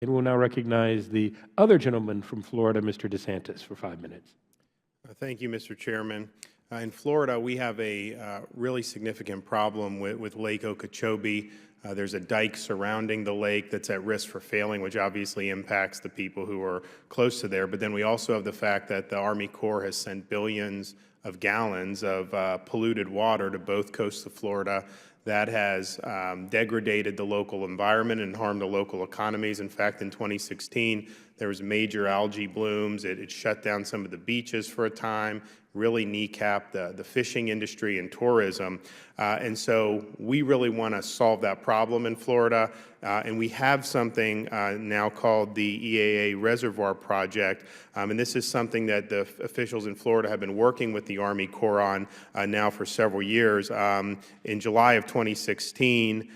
And we'll now recognize the other gentleman from Florida, Mr. DeSantis, for 5 minutes. Thank you, Mr. Chairman. In Florida, we have a really significant problem with Lake Okeechobee. There's a dike surrounding the lake that's at risk for failing, which obviously impacts the people who are close to there. But then we also have the fact that the Army Corps has sent billions of gallons of polluted water to both coasts of Florida. That has degraded the local environment and harmed the local economies. In fact, in 2016, there was major algae blooms. It shut down some of the beaches for a time, really kneecapped the fishing industry and tourism. And so we really want to solve that problem in Florida. And we have something now called the EAA Reservoir Project. And this is something that the officials in Florida have been working with the Army Corps on now for several years. In July of 2016,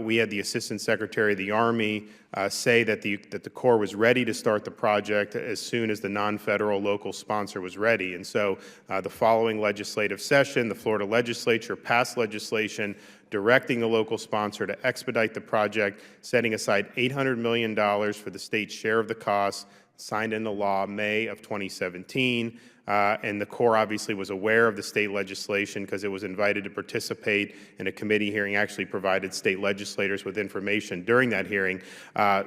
we had the Assistant Secretary of the Army say that the Corps was ready to start the project as soon as the non-federal local sponsor was ready. And so the following legislative session, the Florida legislature passed legislation directing the local sponsor to expedite the project, setting aside $800 million for the state's share of the costs, signed into law May of 2017. And the Corps obviously was aware of the state legislation because it was invited to participate in a committee hearing, actually provided state legislators with information during that hearing.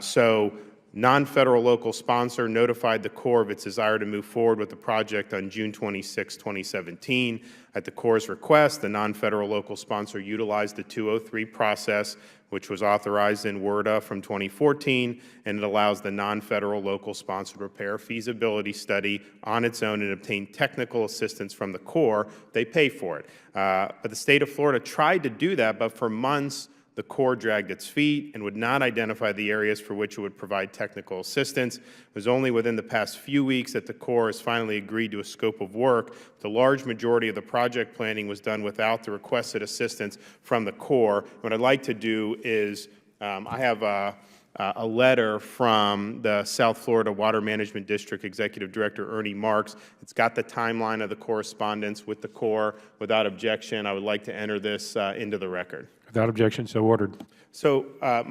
So non-federal local sponsor notified the Corps of its desire to move forward with the project on June 26, 2017. At the Corps' request, the non-federal local sponsor utilized the 203 process, which was authorized in WRDA from 2014, and it allows the non-federal local sponsor to prepare a feasibility study on its own and obtain technical assistance from the Corps. They pay for it. But the state of Florida tried to do that, but for months, the Corps dragged its feet and would not identify the areas for which it would provide technical assistance. It was only within the past few weeks that the Corps has finally agreed to a scope of work. The large majority of the project planning was done without the requested assistance from the Corps. What I'd like to do is, I have a letter from the South Florida Water Management District Executive Director Ernie Marks. It's got the timeline of the correspondence with the Corps. Without objection, I would like to enter this into the record. Without objection, so ordered. So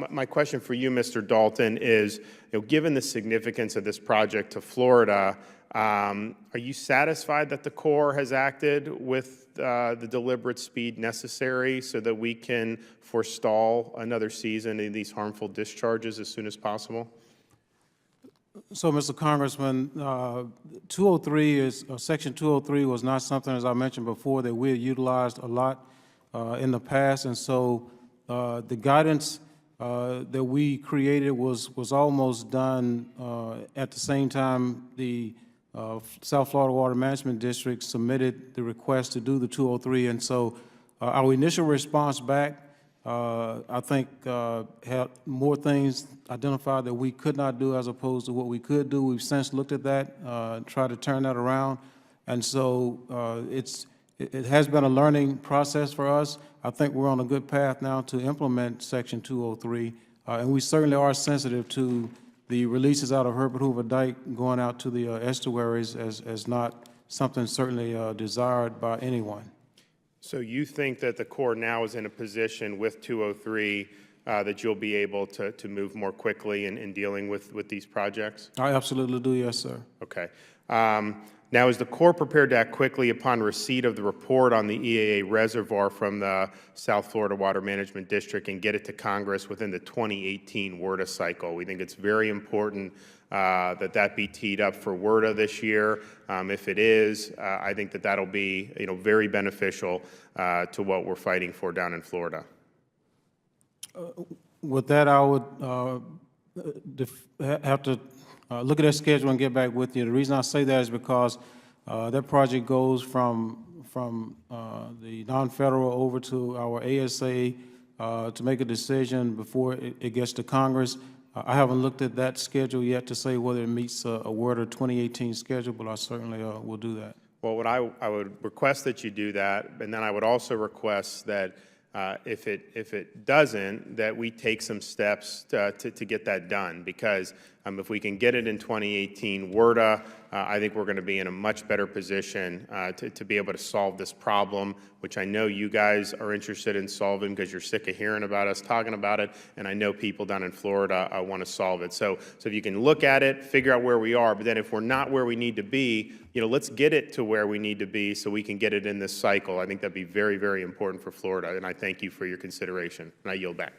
my question for you, Mr. Dalton, is, given the significance of this project to Florida, are you satisfied that the Corps has acted with the deliberate speed necessary so that we can forestall another season of these harmful discharges as soon as possible? So, Mr. Congressman, 203 is, Section 203 was not something, as I mentioned before, that we had utilized a lot in the past, and so the guidance that we created was almost done at the same time the South Florida Water Management District submitted the request to do the 203, and so our initial response back, I think, had more things identified that we could not do as opposed to what we could do. We've since looked at that, tried to turn that around, and so it has been a learning process for us. I think we're on a good path now to implement Section 203, and we certainly are sensitive to the releases out of Herbert Hoover Dike going out to the estuaries as not something certainly desired by anyone. So you think that the Corps now is in a position with 203 that you'll be able to move more quickly in dealing with these projects? I absolutely do, yes, sir. Okay. Now, is the Corps prepared to act quickly upon receipt of the report on the EAA reservoir from the South Florida Water Management District and get it to Congress within the 2018 WRDA cycle? We think it's very important that be teed up for WRDA this year. If it is, I think that'll be very beneficial to what we're fighting for down in Florida. With that, I would have to look at that schedule and get back with you. The reason I say that is because that project goes from the non-federal over to our ASA to make a decision before it gets to Congress. I haven't looked at that schedule yet to say whether it meets a WRDA 2018 schedule, but I certainly will do that. Well, what I would request that you do that, and then I would also request that if it doesn't, that we take some steps to get that done, because If we can get it in 2018 WRDA, I think we're going to be in a much better position to be able to solve this problem, which I know you guys are interested in solving because you're sick of hearing about us talking about it, and I know people down in Florida want to solve it. So if you can look at it, figure out where we are, but then if we're not where we need to be, let's get it to where we need to be so we can get it in this cycle. I think that'd be very, very important for Florida, and I thank you for your consideration, and I yield back.